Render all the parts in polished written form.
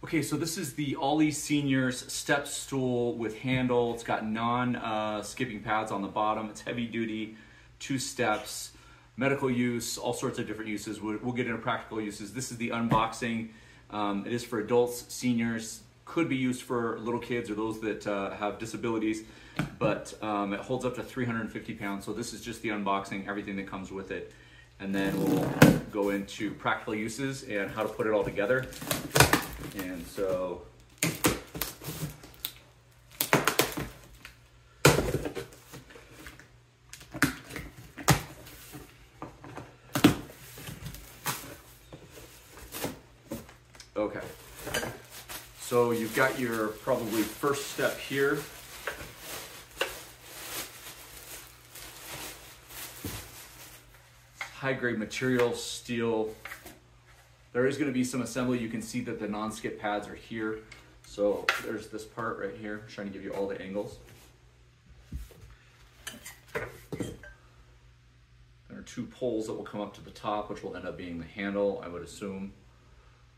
Okay, so this is the Ollie Seniors step stool with handle. It's got non-skipping pads on the bottom. It's heavy duty, 2 steps, medical use, all sorts of different uses. We'll get into practical uses. This is the unboxing. It is for adults, seniors, could be used for little kids or those that have disabilities, but it holds up to 350 pounds. So this is just the unboxing, everything that comes with it. And then we'll go into practical uses and how to put it all together. And so, okay. So you've got your probably first step here. High grade material, steel. There is going to be some assembly. You can see that the non-skip pads are here. So there's this part right here. I'm trying to give you all the angles. There are 2 poles that will come up to the top, which will end up being the handle, I would assume.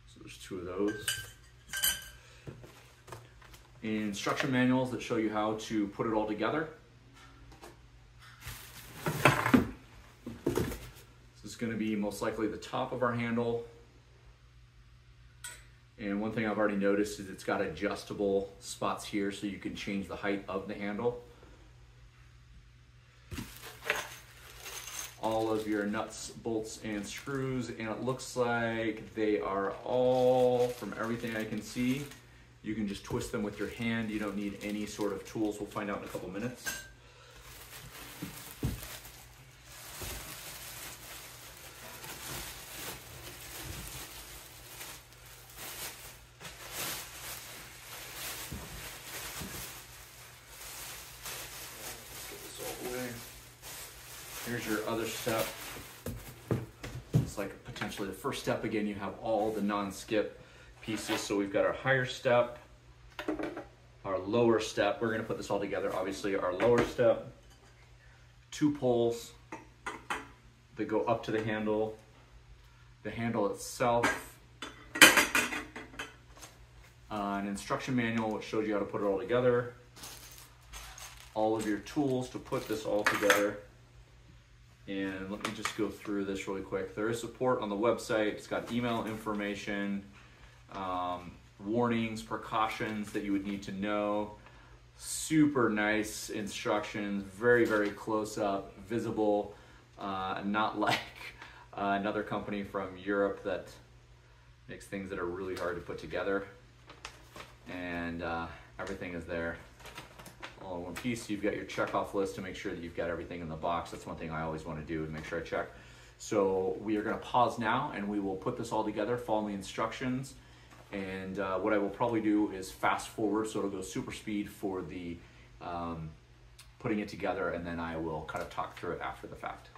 So there's 2 of those. Instruction manuals that show you how to put it all together. This is going to be most likely the top of our handle. And one thing I've already noticed is it's got adjustable spots here so you can change the height of the handle. All of your nuts, bolts, and screws, and it looks like they are all, from everything I can see, you can just twist them with your hand. You don't need any sort of tools. We'll find out in a couple minutes. Here's your other step. It's like potentially the first step. Again, you have all the non-skip pieces. So we've got our higher step, our lower step. We're gonna put this all together. Obviously, our lower step, 2 poles that go up to the handle itself, an instruction manual which shows you how to put it all together, all of your tools to put this all together. And let me just go through this really quick. There is support on the website. It's got email information, warnings, precautions that you would need to know. Super nice instructions, very, very close up, visible, not like another company from Europe that makes things that are really hard to put together. And everything is there all in one piece. You've got your checkoff list to make sure that you've got everything in the box. That's one thing I always want to do, to make sure I check. So we are going to pause now and we will put this all together, follow the instructions. And what I will probably do is fast forward, so it'll go super speed for the putting it together, and then I will kind of talk through it after the fact.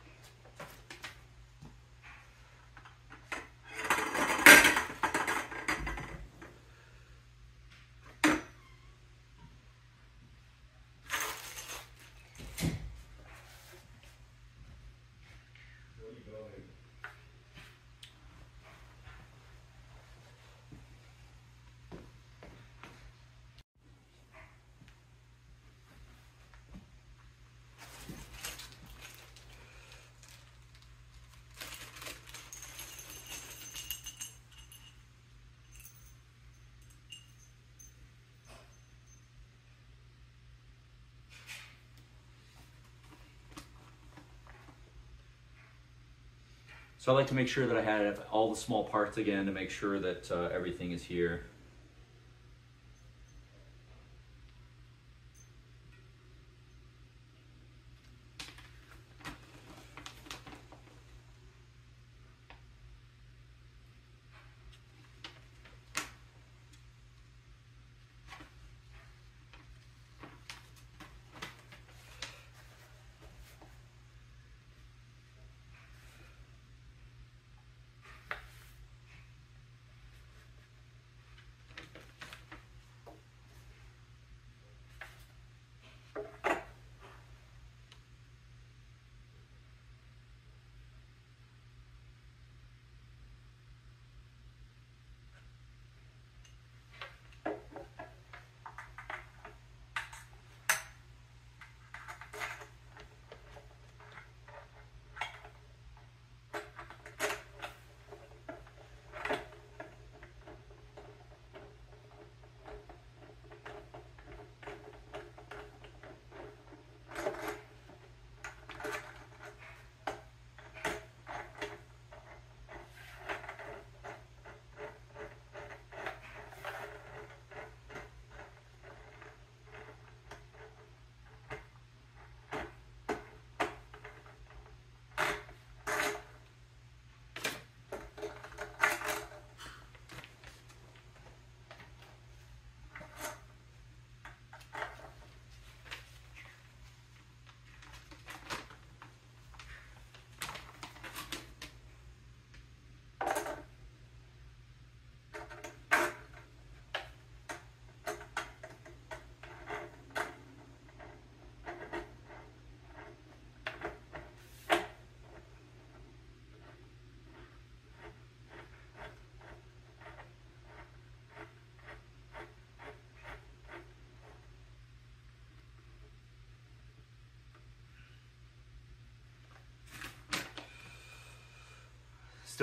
So I like to make sure that I have all the small parts again to make sure that everything is here.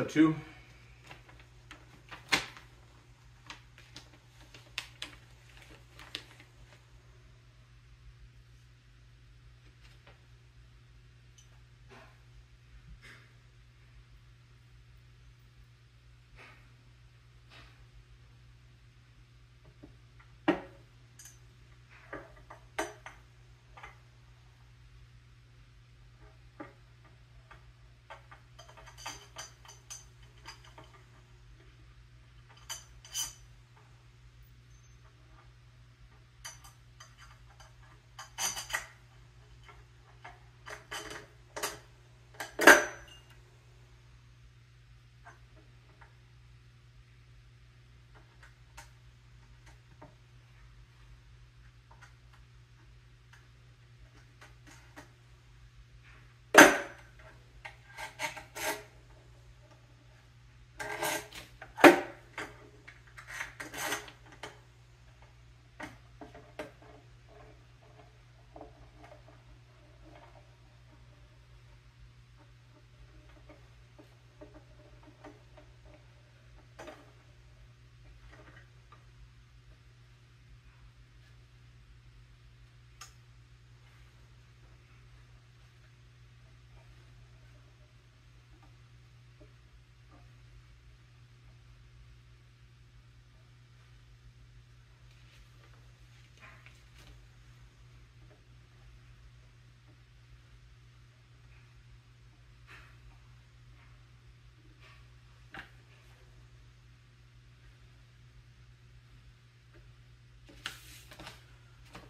Step 2.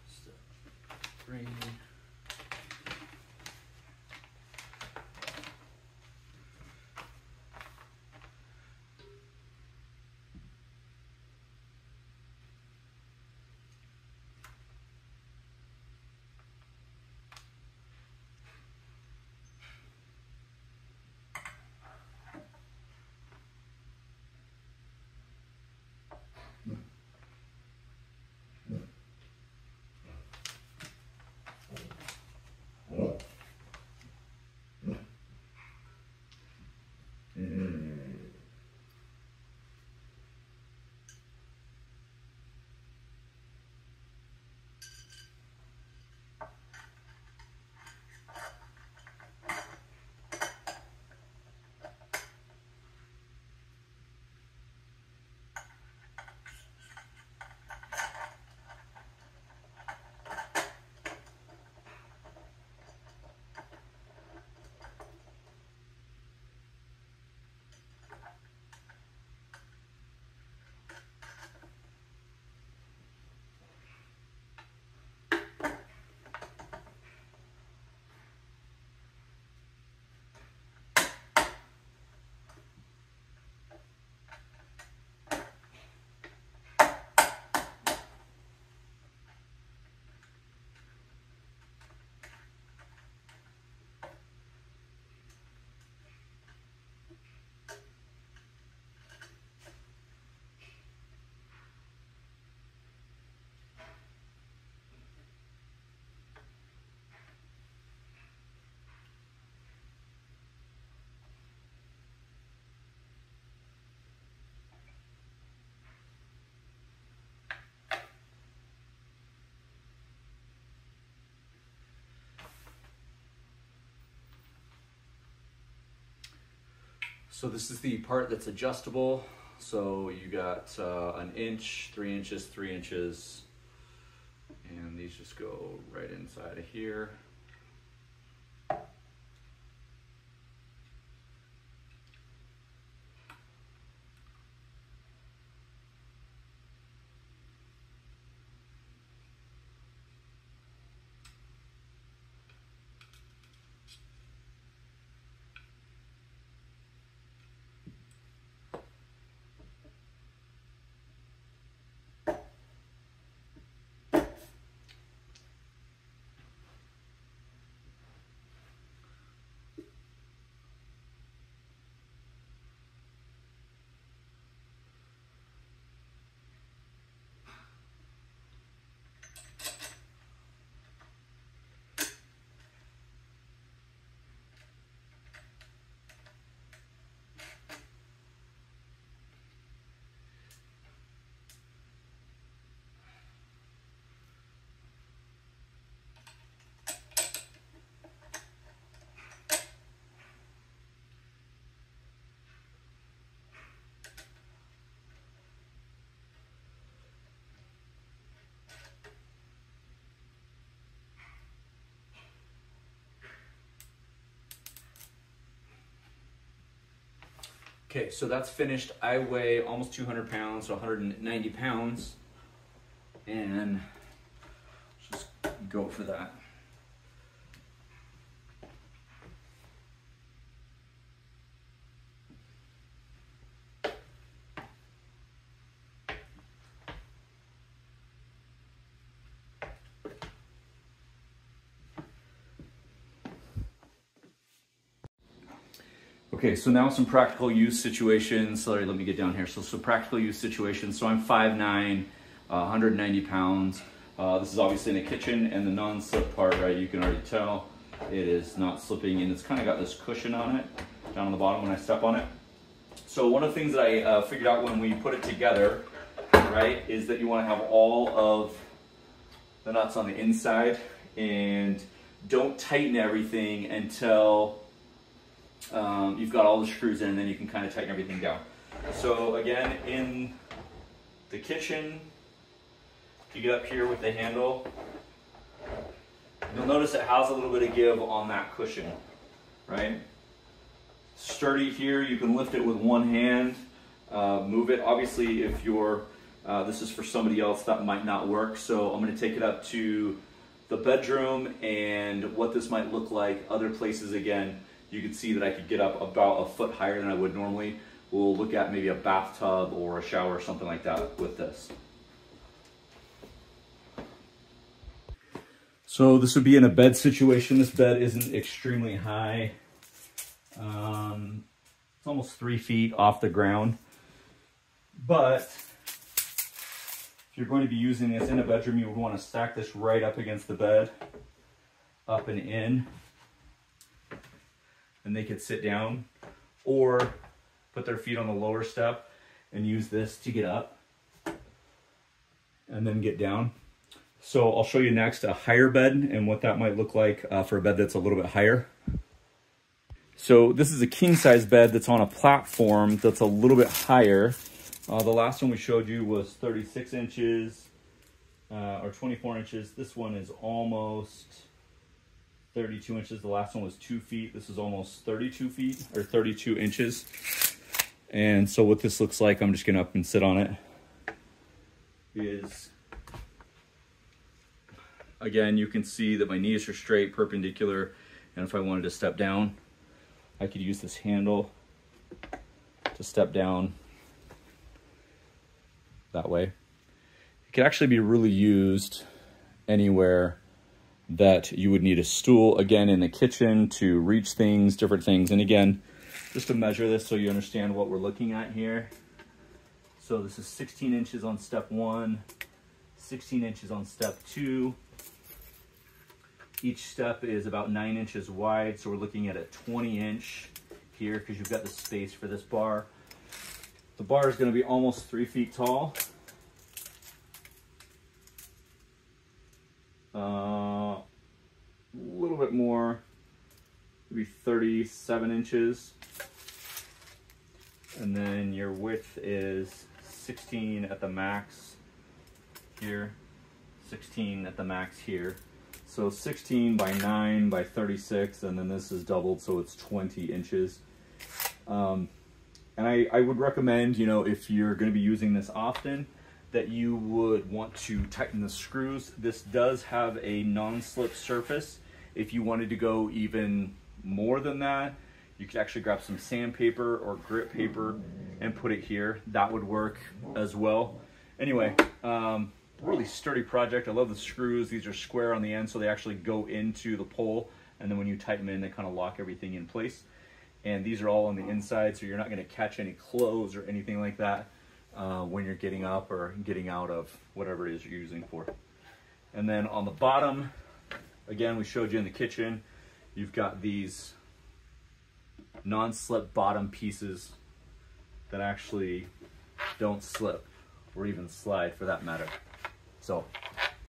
Step 3. So this is the part that's adjustable. So you got an inch, 3 inches, 3 inches, and these just go right inside of here. Okay, so that's finished. I weigh almost 200 pounds, so 190 pounds. And just go for that. Okay, so now some practical use situations. Sorry, let me get down here. So some practical use situations. So I'm 5'9", 190 pounds. This is obviously in a kitchen, and the non-slip part, right, you can already tell it is not slipping, and it's kind of got this cushion on it, down on the bottom when I step on it. So one of the things that I figured out when we put it together, right, is that you want to have all of the nuts on the inside, and don't tighten everything until you've got all the screws in, and then you can kind of tighten everything down. So again, in the kitchen, you get up here with the handle, you'll notice it has a little bit of give on that cushion, right? Sturdy here, you can lift it with one hand, move it. Obviously, if you're, this is for somebody else, that might not work. So I'm gonna take it up to the bedroom, and what this might look like other places. Again, you can see that I could get up about a foot higher than I would normally. We'll look at maybe a bathtub or a shower or something like that with this. So this would be in a bed situation. This bed isn't extremely high. It's almost 3 feet off the ground. But if you're going to be using this in a bedroom, you would want to stack this right up against the bed, up and in. And they could sit down or put their feet on the lower step and use this to get up and then get down. So I'll show you next a higher bed and what that might look like for a bed that's a little bit higher. So this is a king size bed that's on a platform that's a little bit higher. The last one we showed you was 36 inches or 24 inches. This one is almost 32 inches. The last one was 2 feet. This is almost 32 feet or 32 inches. And so what this looks like, I'm just gonna up and sit on it, is, again, you can see that my knees are straight, perpendicular, and if I wanted to step down, I could use this handle to step down that way. It could actually be really used anywhere that you would need a stool, again, in the kitchen to reach things, different things. And again, just to measure this so you understand what we're looking at here. So this is 16 inches on step 1, 16 inches on step 2. Each step is about 9 inches wide, so we're looking at a 20-inch here because you've got the space for this bar. The bar is going to be almost 3 feet tall. A little bit more, maybe 37 inches. And then your width is 16 at the max here, 16 at the max here. So 16 by 9 by 36, and then this is doubled, so it's 20 inches. And I would recommend, you know, if you're going to be using this often, that you would want to tighten the screws. This does have a non-slip surface. If you wanted to go even more than that, you could actually grab some sandpaper or grit paper and put it here. That would work as well. Anyway, really sturdy project. I love the screws. These are square on the end, so they actually go into the pole, and then when you tighten them in, they kind of lock everything in place. And these are all on the inside, so you're not going to catch any clothes or anything like that when you're getting up or getting out of whatever it is you're using for. And then on the bottom, again, we showed you in the kitchen, you've got these non-slip bottom pieces that actually don't slip or even slide for that matter. So